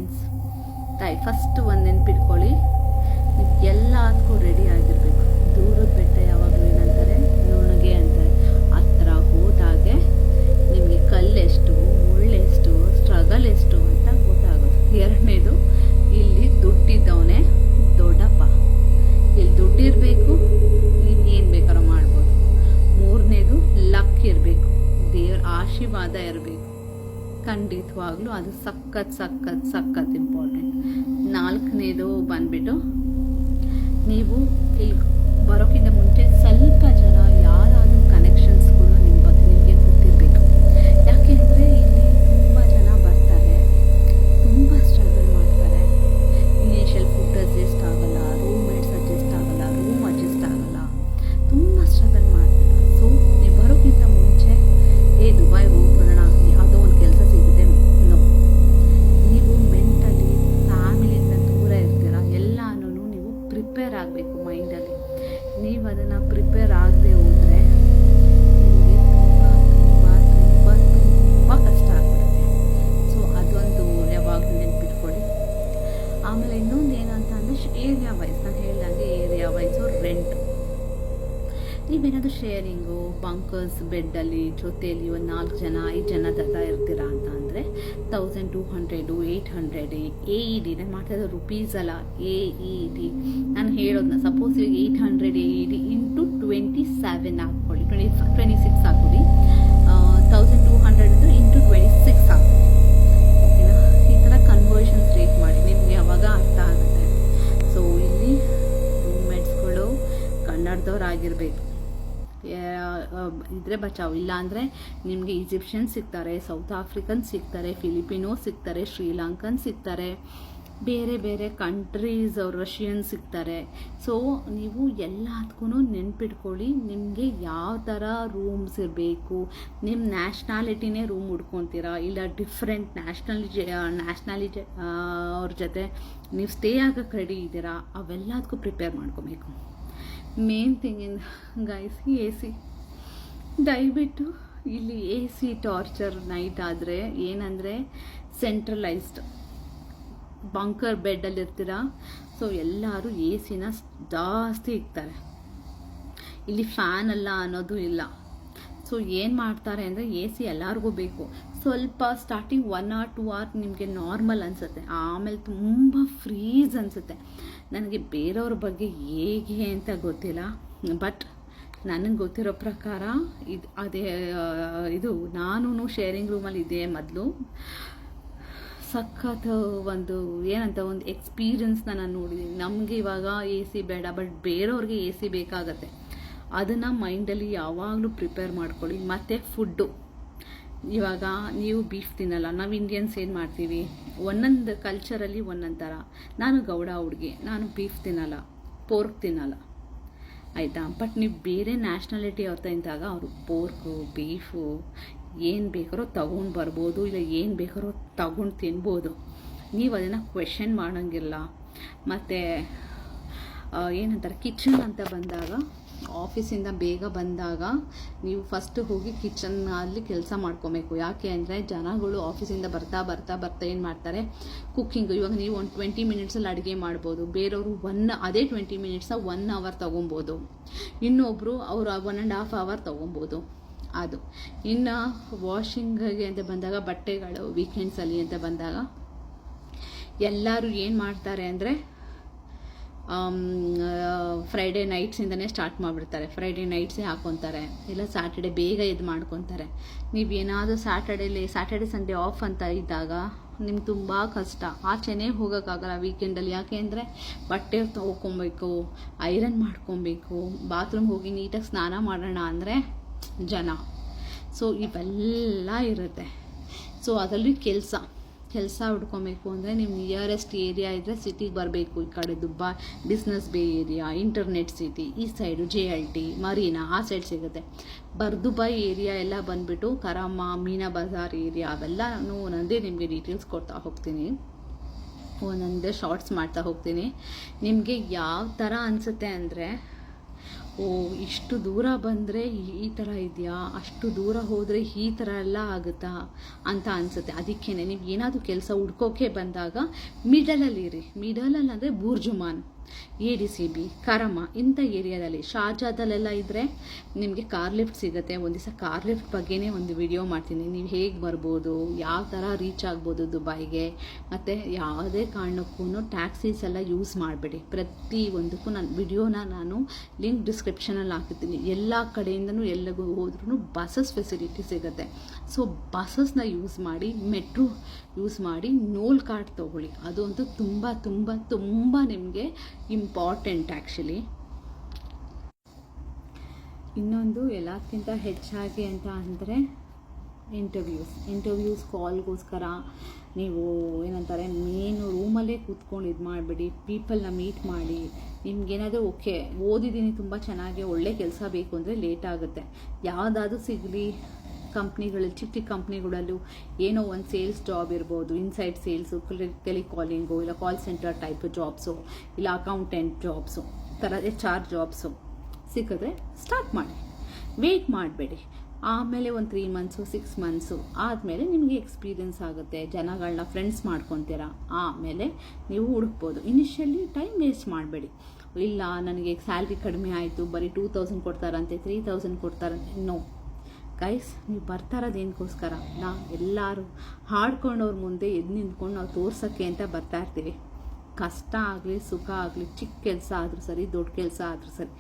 Friends. First ಒಂದು ನೆನ್ಪಿಟ್ಕೊಳ್ಳಿ, ಎಲ್ಲದಕ್ಕೂ ರೆಡಿ ಆಗಿರಬೇಕು. ದೂರದ ಬೆಟ್ಟ ಯಾವಾಗಲೂ ಏನಂತಾರೆ, ನುಣಗೆ ಅಂತಾರೆ. ಹತ್ರ ಹೋದಾಗೆ ನಿಮಗೆ ಕಲ್ಲೆಷ್ಟು, ಮುಳ್ಳೆಷ್ಟು, ಸ್ಟ್ರಗಲ್ ಎಷ್ಟು ಅಂತ ಗೊತ್ತಾಗೋದು. ಎರಡನೇದು, ಇಲ್ಲಿ ದುಡ್ಡಿದ್ದವನೇ ದೊಡ್ಡಪ್ಪ. ಇಲ್ಲಿ ದುಡ್ಡಿರಬೇಕು, ನೀವು ಏನು ಬೇಕಾದ್ರೂ ಮಾಡ್ಬೋದು. ಮೂರನೇದು, ಲಕ್ ಇರಬೇಕು, ದೇವ್ರ ಆಶೀರ್ವಾದ ಇರಬೇಕು. ಖಂಡಿತವಾಗ್ಲೂ ಅದು ಸಖತ್ ಇಂಪಾರ್ಟೆಂಟ್. ನಾಲ್ಕನೇದು ಬಂದ್ಬಿಟ್ಟು, ನೀವು ಇಲ್ಲಿ ಬರೋಕ್ಕಿಂತ ಮುಂಚೆ ಸ್ವಲ್ಪ ಜನ ಯಾರಾದರೂ ಕನೆಕ್ಷನ್ಸ್ಗಳು ನಿಮಗೆ ಗೊತ್ತಿರಬೇಕು. ಯಾಕೆಂದರೆ ಇಲ್ಲಿ ತುಂಬ ಜನ ಬರ್ತಾರೆ, ತುಂಬ ಸ್ಟ್ರಗಲ್ ಮಾಡ್ತಾರೆ. ಇನಿಷಿಯಲ್ ಫುಡ್ ಅಡ್ಜಸ್ಟ್ ಆಗಲ್ಲ, ರೂಮ್ಮೇಟ್ಸ್ ಅಡ್ಜಸ್ಟ್ ಆಗಲ್ಲ, ರೂಮ್ ಅಡ್ಜಸ್ಟ್ ಆಗಲ್ಲ, ತುಂಬ ಸ್ಟ್ರಗಲ್ ಮಾಡ್ತೀರ. ಸೊ ನೀವು ಬರೋಕ್ಕಿಂತ ಮುಂಚೆ ದುಬೈ ಹೋಗ್ಬರೋಣ, ಯಾವುದೋ ಒಂದು ಕೆಲಸ ಸಿಗುತ್ತೆ, ನೋ. ನೀವು ಮೆಂಟಲಿ ಫ್ಯಾಮಿಲಿಯಿಂದ ದೂರ ಇರ್ತೀರ. ಎಲ್ಲನೂ ನೀವು ಪ್ರಿಪೇರ್ ಆಗಬೇಕು ಮೈಂಡಲ್ಲಿ. ನೀವು ಅದನ್ನು ಪ್ರಿಪೇರ್ ಆಗದೆ ಹೋದರೆ ನಿಮಗೆ ತುಂಬ ಕಷ್ಟ ಆಗ್ಬಿಡುತ್ತೆ. ಸೊ ಅದೊಂದು ಯಾವಾಗಲೂ ನೆನ್ಪಿಟ್ಕೊಳ್ಳಿ. ಆಮೇಲೆ ಇನ್ನೊಂದು ಏನಂತ ಅಂದರೆ, ಏರಿಯಾ ವೈಸ್ ನಾನು ಹೇಳಿದಂಗೆ ಏರಿಯಾ ವೈಸು ರೆಂಟ್. ನೀವೇನಾದರೂ ಶೇರಿಂಗು, ಬಂಕರ್ಸ್ ಬೆಡ್ಡಲ್ಲಿ ಜೊತೆಯಲ್ಲಿ ಒಂದು 4 ಜನ 5 ಜನ ಥರ ಇರ್ತೀರಾ ಅಂತ ಅಂದರೆ 1200 800 AED. ನಾನು ಮಾಡ್ತಾಯಿದ್ದ ರುಪೀಸ್ ಅಲ್ಲ, AED ನಾನು ಹೇಳೋದನ್ನ. ಸಪೋಸ್ ಈಗ 800 AED ಇಂಟು 27 ಹಾಕ್ಕೊಳ್ಳಿ, 26 ಹಾಕ್ಕೊಳ್ಳಿ. 1200 ಅಂದರೆ ಇಂಟು 26 ಹಾಕಿ, ಓಕೆನಾ? ಈ ಥರ ಕನ್ವರ್ಷನ್ಸ್ ರೇಟ್ ಮಾಡಿ, ನಿಮಗೆ ಅವಾಗ ಅರ್ಥ ಆಗುತ್ತೆ. ಸೊ ಇಲ್ಲಿ ರೂಮ್ಮೇಟ್ಸ್ಗಳು ಕನ್ನಡದವ್ರಾಗಿರ್ಬೇಕು ಇದ್ರೆ ಬಚಾವ್. ಇಲ್ಲ ಅಂದರೆ ನಿಮಗೆ ಈಜಿಪ್ಷಿಯನ್ ಸಿಗ್ತಾರೆ, ಸೌತ್ ಆಫ್ರಿಕನ್ ಸಿಗ್ತಾರೆ, ಫಿಲಿಪಿನೋ ಸಿಗ್ತಾರೆ, ಶ್ರೀಲಂಕನ್ ಸಿಗ್ತಾರೆ, ಬೇರೆ ಬೇರೆ ಕಂಟ್ರೀಸ್ ಅವ್ರು ರಷ್ಯನ್ ಸಿಗ್ತಾರೆ. ಸೊ ನೀವು ಎಲ್ಲದಕ್ಕೂ ನೆನ್ಪಿಟ್ಕೊಳ್ಳಿ, ನಿಮಗೆ ಯಾವ ಥರ ರೂಮ್ಸ್ ಇರಬೇಕು. ನಿಮ್ಮ ನ್ಯಾಷ್ನಾಲಿಟಿನೇ ರೂಮ್ ಹುಡ್ಕೊತೀರಾ, ಇಲ್ಲ ಡಿಫ್ರೆಂಟ್ ನ್ಯಾಷ್ನಾಲಿಟಿ ಅವ್ರ ಜೊತೆ ನೀವು ಸ್ಟೇ ಆಗೋಕ್ಕೆ ರೆಡಿ ಇದ್ದೀರಾ, ಅವೆಲ್ಲದಕ್ಕೂ ಪ್ರಿಪೇರ್ ಮಾಡ್ಕೋಬೇಕು. Main thing in guys, AC. ದಯವಿಟ್ಟು ಇಲ್ಲಿ AC ಟಾರ್ಚರ್ ನೈಟ್ ಆದರೆ ಏನಂದರೆ, ಸೆಂಟ್ರಲೈಸ್ಡ್ ಬಂಕರ್ ಬೆಡ್ಡಲ್ಲಿ ಇರ್ತೀರ. ಸೊ ಎಲ್ಲರೂ AC ಜಾಸ್ತಿ ಇಕ್ತಾರೆ. ಇಲ್ಲಿ ಫ್ಯಾನ್ ಅಲ್ಲ ಅನ್ನೋದು ಇಲ್ಲ. ಸೊ ಏನು ಮಾಡ್ತಾರೆ ಅಂದರೆ, AC ಎಲ್ಲರಿಗೂ ಬೇಕು. ಸ್ವಲ್ಪ ಸ್ಟಾರ್ಟಿಂಗ್ 1 hour 2 hour ನಿಮಗೆ ನಾರ್ಮಲ್ ಅನಿಸುತ್ತೆ, ಆಮೇಲೆ ತುಂಬ ಫ್ರೀಸ್ ಅನಿಸುತ್ತೆ. ನನಗೆ ಬೇರೆಯವ್ರ ಬಗ್ಗೆ ಹೇಗೆ ಅಂತ ಗೊತ್ತಿಲ್ಲ, ಬಟ್ ನನಗೆ ಗೊತ್ತಿರೋ ಪ್ರಕಾರ ಇದು ನಾನು ಶೇರಿಂಗ್ ರೂಮಲ್ಲಿ ಇದೆ ಮೊದಲು. ಸಖತ್ ಒಂದು ಎಕ್ಸ್ಪೀರಿಯನ್ಸ್ನ ನಾನು ನೋಡಿದ್ದೀನಿ. ನಮಗೆ ಇವಾಗ AC ಬೇಡ, ಬಟ್ ಬೇರೆಯವ್ರಿಗೆ AC ಬೇಕಾಗತ್ತೆ. ಅದನ್ನು ಮೈಂಡಲ್ಲಿ ಯಾವಾಗಲೂ ಪ್ರಿಪೇರ್ ಮಾಡ್ಕೊಳ್ಳಿ. ಮತ್ತು ಫುಡ್ಡು, ಇವಾಗ ನೀವು ಬೀಫ್ ತಿನ್ನಲ್ಲ, ನಾವು ಇಂಡಿಯನ್ಸ್ ಏನು ಮಾಡ್ತೀವಿ, ಒಂದೊಂದು ಕಲ್ಚರಲ್ಲಿ ಒಂದೊಂದು ಥರ. ನಾನು ಗೌಡ ಹುಡುಗಿ, ನಾನು ಬೀಫ್ ತಿನ್ನಲ್ಲ, ಪೋರ್ಕ್ ತಿನ್ನಲ್ಲ, ಆಯಿತಾ? ಬಟ್ ನೀವು ಬೇರೆ ನ್ಯಾಷ್ನಾಲಿಟಿ ಅವ್ರ ತಿಂದಾಗ ಅವರು ಪೋರ್ಕು, ಬೀಫು ಏನು ಬೇಕಾರೋ ತೊಗೊಂಡು ಬರ್ಬೋದು, ಇಲ್ಲ ಏನು ಬೇಕಾರೋ ತೊಗೊಂಡು ತಿನ್ಬೋದು. ನೀವು ಅದನ್ನು ಕ್ವೆಶನ್ ಮಾಡೋಂಗಿಲ್ಲ. ಮತ್ತು ಏನಂತಾರೆ, ಕಿಚನ್ ಅಂತ ಬಂದಾಗ, ಆಫೀಸಿಂದ ಬೇಗ ಬಂದಾಗ ನೀವು ಫಸ್ಟ್ ಹೋಗಿ ಕಿಚನ್ನಲ್ಲಿ ಕೆಲಸ ಮಾಡ್ಕೊಬೇಕು. ಯಾಕೆ ಅಂದರೆ, ಜನಗಳು ಆಫೀಸಿಂದ ಬರ್ತಾ ಏನು ಮಾಡ್ತಾರೆ, ಕುಕ್ಕಿಂಗ್. ಇವಾಗ ನೀವು ಒಂದು 20 ಮಿನಿಟ್ಸಲ್ಲಿ ಅಡುಗೆ ಮಾಡ್ಬೋದು, ಬೇರೆಯವರು ಅದೇ 20 ಮಿನಿಟ್ಸ್ನ 1 hour ತೊಗೊಬೋದು, ಇನ್ನೊಬ್ಬರು ಅವರು 1.5 hour ತೊಗೊಬೋದು. ಅದು ಇನ್ನು ವಾಷಿಂಗ್ಗೆ ಅಂತ ಬಂದಾಗ, ಬಟ್ಟೆಗಳು ವೀಕೆಂಡ್ಸಲ್ಲಿ ಅಂತ ಬಂದಾಗ ಎಲ್ಲರೂ ಏನು ಮಾಡ್ತಾರೆ ಅಂದರೆ, ಫ್ರೈಡೇ ನೈಟ್ಸಿಂದನೇ ಸ್ಟಾರ್ಟ್ ಮಾಡಿಬಿಡ್ತಾರೆ. ಫ್ರೈಡೇ ನೈಟ್ಸೇ ಹಾಕ್ಕೊತಾರೆ, ಇಲ್ಲ ಸ್ಯಾಟರ್ಡೆ ಬೇಗ ಎದ್ದು ಮಾಡ್ಕೊತಾರೆ. ನೀವೇನಾದರೂ ಸ್ಯಾಟರ್ಡೆ ಸಂಡೇ ಆಫ್ ಅಂತ ಇದ್ದಾಗ ನಿಮ್ಗೆ ತುಂಬ ಕಷ್ಟ, ಆಚೆನೇ ಹೋಗೋಕ್ಕಾಗಲ್ಲ ವೀಕೆಂಡಲ್ಲಿ. ಯಾಕೆ ಅಂದರೆ ಬಟ್ಟೆ ತೊಗೊಬೇಕು, ಐರನ್ ಮಾಡ್ಕೊಬೇಕು, ಬಾತ್ರೂಮ್ ಹೋಗಿ ನೀಟಾಗಿ ಸ್ನಾನ ಮಾಡೋಣ ಅಂದರೆ ಜನ. ಸೊ ಇವೆಲ್ಲ ಇರುತ್ತೆ. ಸೊ ಅದರಲ್ಲಿ ಕೆಲಸ ಹುಡ್ಕೊಬೇಕು ಅಂದರೆ ನೀವು ನಿಯರೆಸ್ಟ್ ಏರಿಯಾ ಇದ್ದರೆ ಸಿಟಿಗೆ ಬರಬೇಕು. ಈ ಕಡೆ ದುಬೈ ಬಿಸ್ನೆಸ್ ಬೇ ಏರಿಯಾ, ಇಂಟರ್ನೆಟ್ ಸಿಟಿ, ಈ ಸೈಡು JLT, ಮರೀನಾ, ಆ ಸೈಡ್ ಸಿಗುತ್ತೆ. ದುಬೈ ಏರಿಯಾ ಎಲ್ಲ ಬಂದುಬಿಟ್ಟು ಕರಾಮ, ಮೀನಾ ಬಜಾರ್ ಏರಿಯಾ, ಅವೆಲ್ಲ ನಾನು ಒಂದೊಂದೇ ನಿಮಗೆ ಡೀಟೇಲ್ಸ್ ಕೊಡ್ತಾ ಹೋಗ್ತೀನಿ, ಒಂದೊಂದೇ ಶಾರ್ಟ್ಸ್ ಮಾಡ್ತಾ ಹೋಗ್ತೀನಿ. ನಿಮಗೆ ಯಾವ ಥರ ಅನಿಸುತ್ತೆ ಅಂದರೆ, ಓ ಇಷ್ಟು ದೂರ ಬಂದರೆ ಈ ಥರ ಇದೆಯಾ, ಅಷ್ಟು ದೂರ ಹೋದರೆ ಈ ಥರ ಎಲ್ಲ ಆಗುತ್ತಾ ಅಂತ ಅನಿಸುತ್ತೆ. ಅದಕ್ಕೇ ನೀವು ಏನಾದರೂ ಕೆಲಸ ಹುಡ್ಕೋಕೆ ಬಂದಾಗ ಮಿಡಲಲ್ಲಿರಿ. ಮಿಡಲಲ್ಲಿ ಅಂದರೆ ಬೂರ್ಜುಮಾನ್, ADCB, ಕರಮ ಇಂಥ ಏರಿಯಾದಲ್ಲಿ, ಶಾರ್ಜಾದಲ್ಲೆಲ್ಲ ಇದ್ದರೆ ನಿಮಗೆ ಕಾರ್ ಲಿಫ್ಟ್ ಸಿಗುತ್ತೆ. ಒಂದು ದಿವಸ ಕಾರ್ ಲಿಫ್ಟ್ ಬಗ್ಗೆನೇ ಒಂದು ವಿಡಿಯೋ ಮಾಡ್ತೀನಿ. ನೀವು ಹೇಗೆ ಬರ್ಬೋದು, ಯಾವ ಥರ ರೀಚ್ ಆಗ್ಬೋದು ದುಬೈಗೆ, ಮತ್ತು ಯಾವುದೇ ಕಾರಣಕ್ಕೂ ಟ್ಯಾಕ್ಸೀಸ್ ಎಲ್ಲ ಯೂಸ್ ಮಾಡಬೇಡಿ. ಪ್ರತಿಯೊಂದಕ್ಕೂ ನಾನು ಲಿಂಕ್ ಡಿಸ್ಕ್ರಿಪ್ಷನಲ್ಲಿ ಹಾಕಿರ್ತೀನಿ. ಎಲ್ಲ ಕಡೆಯಿಂದನೂ ಎಲ್ಲಗೂ ಹೋದ್ರೂ ಬಸ್ಸಸ್ ಫೆಸಿಲಿಟಿ ಸಿಗುತ್ತೆ. ಸೊ ಬಸ್ಸಸ್ನ ಯೂಸ್ ಮಾಡಿ, ಮೆಟ್ರೋ ಯೂಸ್ ಮಾಡಿ, ನೋಲ್ ಕಾರ್ಡ್ ತೊಗೊಳ್ಳಿ. ಅದು ಅಂತೂ ತುಂಬ ತುಂಬ ತುಂಬ ನಿಮಗೆ ಇಂಪಾರ್ಟೆಂಟ್ ಆ್ಯಕ್ಚುಲಿ. ಇನ್ನೊಂದು ಎಲ್ಲದಕ್ಕಿಂತ ಹೆಚ್ಚಾಗಿ ಅಂತ ಅಂದರೆ ಇಂಟರ್ವ್ಯೂಸ್ ಕಾಲ್ಗೋಸ್ಕರ ನೀವು ಏನಂತಾರೆ ಮೇನು ರೂಮಲ್ಲೇ ಕೂತ್ಕೊಂಡು ಇದು ಮಾಡಿಬಿಡಿ. ಪೀಪಲ್ನ ಮೀಟ್ ಮಾಡಿ. ನಿಮ್ಗೇನಾದರೂ ಓಕೆ ಓದಿದ್ದೀನಿ ತುಂಬ ಚೆನ್ನಾಗಿ ಒಳ್ಳೆ ಕೆಲಸ ಬೇಕು ಅಂದರೆ ಲೇಟ್ ಆಗುತ್ತೆ. ಯಾವುದಾದ್ರೂ ಸಿಗಲಿ ಕಂಪ್ನಿಗಳಲ್ಲಿ, ಚಿಕ್ಕ ಚಿಕ್ಕ ಕಂಪ್ನಿಗಳಲ್ಲೂ ಏನೋ ಒಂದು ಸೇಲ್ಸ್ ಜಾಬ್ ಇರ್ಬೋದು, ಇನ್ಸೈಡ್ ಸೇಲ್ಸು, ಟೆಲಿಕಾಲಿಂಗು, ಇಲ್ಲ ಕಾಲ್ ಸೆಂಟರ್ ಟೈಪ್ ಜಾಬ್ಸು, ಇಲ್ಲ ಅಕೌಂಟೆಂಟ್ ಜಾಬ್ಸು, ಥರ HR ಜಾಬ್ಸು ಸಿಕ್ಕಿದ್ರೆ ಸ್ಟಾರ್ಟ್ ಮಾಡಿ. ವೇಟ್ ಮಾಡಬೇಡಿ. ಆಮೇಲೆ ಒಂದು 3 ಮಂತ್ಸು 6 ಮಂತ್ಸು ಆದಮೇಲೆ ನಿಮಗೆ ಎಕ್ಸ್ಪೀರಿಯನ್ಸ್ ಆಗುತ್ತೆ. ಜನಗಳನ್ನ ಫ್ರೆಂಡ್ಸ್ ಮಾಡ್ಕೊತೀರ. ಆಮೇಲೆ ನೀವು ಹುಡುಕ್ಬೋದು. ಇನಿಷಿಯಲಿ ಟೈಮ್ ವೇಸ್ಟ್ ಮಾಡಬೇಡಿ. ಇಲ್ಲ ನನಗೆ ಸ್ಯಾಲ್ರಿ ಕಡಿಮೆ ಆಯಿತು, ಬರೀ 2000 ಕೊಡ್ತಾರಂತೆ, 3000 ಕೊಡ್ತಾರಂತೆ. ನೋ ಗೈಸ್, ನೀವು ಬರ್ತಾರದು ಏನಕ್ಕೋಸ್ಕರ? ಎಲ್ಲರೂ ಹಾಡ್ಕೊಂಡವ್ರ ಮುಂದೆ ಎದ್ದು ನಿಂತ್ಕೊಂಡು ನಾವು ತೋರ್ಸೋಕ್ಕೆ ಅಂತ ಬರ್ತಾ ಇರ್ತೀವಿ. ಕಷ್ಟ ಆಗಲಿ ಸುಖ ಆಗಲಿ, ಚಿಕ್ಕ ಕೆಲಸ ಆದರೂ ಸರಿ, ದೊಡ್ಡ ಕೆಲಸ ಆದರೂ ಸರಿ,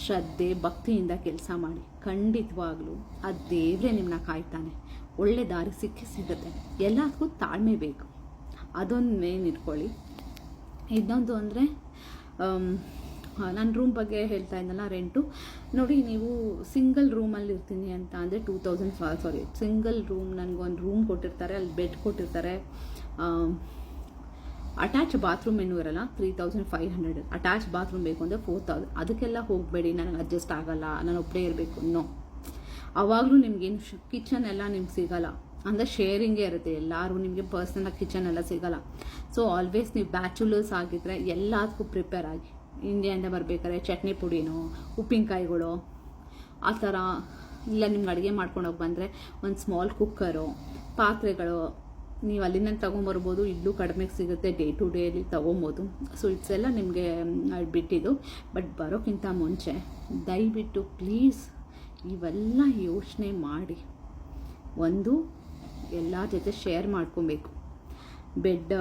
ಶ್ರದ್ಧೆ ಭಕ್ತಿಯಿಂದ ಕೆಲಸ ಮಾಡಿ. ಖಂಡಿತವಾಗ್ಲೂ ಆ ದೇವರೇ ನಿಮ್ಮನ್ನ ಕಾಯ್ತಾನೆ. ಒಳ್ಳೆ ದಾರಿ ಸಿಗುತ್ತೆ. ಎಲ್ಲದಕ್ಕೂ ತಾಳ್ಮೆ ಬೇಕು. ಅದೊಂದು ಮೇನ್ ಇಟ್ಕೊಳ್ಳಿ. ಇನ್ನೊಂದು ಅಂದರೆ ನನ್ನ ರೂಮ್ ಬಗ್ಗೆ ಹೇಳ್ತಾ ಇದ್ದಲ್ಲ, ರೆಂಟು ನೋಡಿ. ನೀವು ಸಿಂಗಲ್ ರೂಮಲ್ಲಿ ಇರ್ತೀನಿ ಅಂತ ಅಂದರೆ 2000 ಸಿಂಗಲ್ ರೂಮ್, ನನಗೊಂದು ರೂಮ್ ಕೊಟ್ಟಿರ್ತಾರೆ, ಅಲ್ಲಿ ಬೆಡ್ ಕೊಟ್ಟಿರ್ತಾರೆ, ಅಟ್ಯಾಚ್ ಬಾತ್ರೂಮ್ ಏನೂ ಇರಲ್ಲ. 3500. ಅಟ್ಯಾಚ್ ಬಾತ್ರೂಮ್ ಬೇಕು ಅಂದರೆ 4000. ಅದಕ್ಕೆಲ್ಲ ಹೋಗಬೇಡಿ. ನನಗೆ ಅಡ್ಜಸ್ಟ್ ಆಗಲ್ಲ, ನಾನು ಒಬ್ಬರೇ ಇರಬೇಕು. ನೋ, ಆವಾಗಲೂ ನಿಮ್ಗೇನು ಕಿಚನ್ ಎಲ್ಲ ನಿಮ್ಗೆ ಸಿಗೋಲ್ಲ. ಅಂದರೆ ಶೇರಿಂಗೇ ಇರುತ್ತೆ. ಎಲ್ಲರೂ ನಿಮಗೆ ಪರ್ಸ್ನಲಾಗಿ ಕಿಚನ್ ಎಲ್ಲ ಸಿಗೋಲ್ಲ. ಸೊ ಆಲ್ವೇಸ್ ನೀವು ಬ್ಯಾಚುಲರ್ಸ್ ಆಗಿದ್ದರೆ ಎಲ್ಲದಕ್ಕೂ ಪ್ರಿಪೇರ್ ಆಗಿ. ಇಂಡಿಯಾದಿಂದ ಬರಬೇಕಾದ್ರೆ ಚಟ್ನಿ ಪುಡಿನೋ, ಉಪ್ಪಿನಕಾಯಿಗಳು ಆ ಥರ, ಇಲ್ಲ ನಿಮ್ಗೆ ಅಡುಗೆ ಮಾಡ್ಕೊಂಡೋಗಿ ಬಂದರೆ ಒಂದು ಸ್ಮಾಲ್ ಕುಕ್ಕರು, ಪಾತ್ರೆಗಳು ನೀವು ಅಲ್ಲಿಂದ ತೊಗೊಂಬರ್ಬೋದು. ಇಲ್ಲೂ ಕಡಿಮೆಗೆ ಸಿಗುತ್ತೆ. ಡೇ ಟು ಡೇಲಿ ತೊಗೊಬೋದು. ಸೊ ಇಟ್ಸೆಲ್ಲ ನಿಮಗೆ ಬಿಟ್ಟಿದ್ದು. ಬಟ್ ಬರೋಕ್ಕಿಂತ ಮುಂಚೆ ದಯವಿಟ್ಟು ಪ್ಲೀಸ್ ಇವೆಲ್ಲ ಯೋಚನೆ ಮಾಡಿ. ಒಂದು ಎಲ್ಲರ ಜೊತೆ ಶೇರ್ ಮಾಡ್ಕೊಬೇಕು. ಬೆಡ್,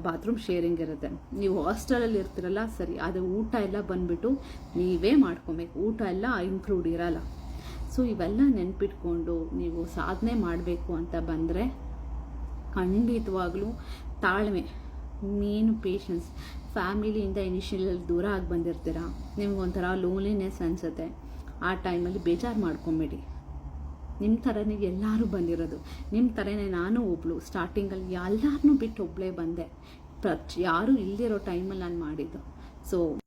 ಬಾತ್ರೂಮ್ ಶೇರಿಂಗ್ ಇರುತ್ತೆ. ನೀವು ಹಾಸ್ಟೆಲಲ್ಲಿ ಇರ್ತೀರಲ್ಲ ಸರಿ, ಅದು ಊಟ ಎಲ್ಲ ಬಂದುಬಿಟ್ಟು ನೀವೇ ಮಾಡ್ಕೊಬೇಕು. ಊಟ ಎಲ್ಲ ಇನ್ಕ್ಲೂಡ್ ಇರಲ್ಲ. ಸೊ ಇವೆಲ್ಲ ನೆನ್ಪಿಟ್ಕೊಂಡು ನೀವು ಸಾಧನೆ ಮಾಡಬೇಕು ಅಂತ ಬಂದರೆ ಖಂಡಿತವಾಗ್ಲೂ ತಾಳ್ಮೆ, ಮೇನು ಪೇಷನ್ಸ್. ಫ್ಯಾಮಿಲಿಯಿಂದ ಇನಿಷಿಯಲ್ ದೂರ ಆಗಿ ಬಂದಿರ್ತೀರ, ನಿಮ್ಗೊಂಥರ ಲೋನ್ಲಿನೆಸ್ ಅನಿಸುತ್ತೆ. ಆ ಟೈಮಲ್ಲಿ ಬೇಜಾರು ಮಾಡ್ಕೊಬೇಡಿ. ನಿಮ್ಮ ಥರನೇ ಎಲ್ಲರೂ ಬಂದಿರೋದು. ನಿಮ್ಮ ಥರನೇ ನಾನು ಒಬ್ಳು ಸ್ಟಾರ್ಟಿಂಗಲ್ಲಿ ಎಲ್ಲರನ್ನೂ ಬಿಟ್ಟು ಒಬ್ಬಳೇ ಬಂದೆ. ಯಾರೂ ಇಲ್ಲದಿರೋ ಟೈಮಲ್ಲಿ ನಾನು ಮಾಡಿದ್ದು. ಸೊ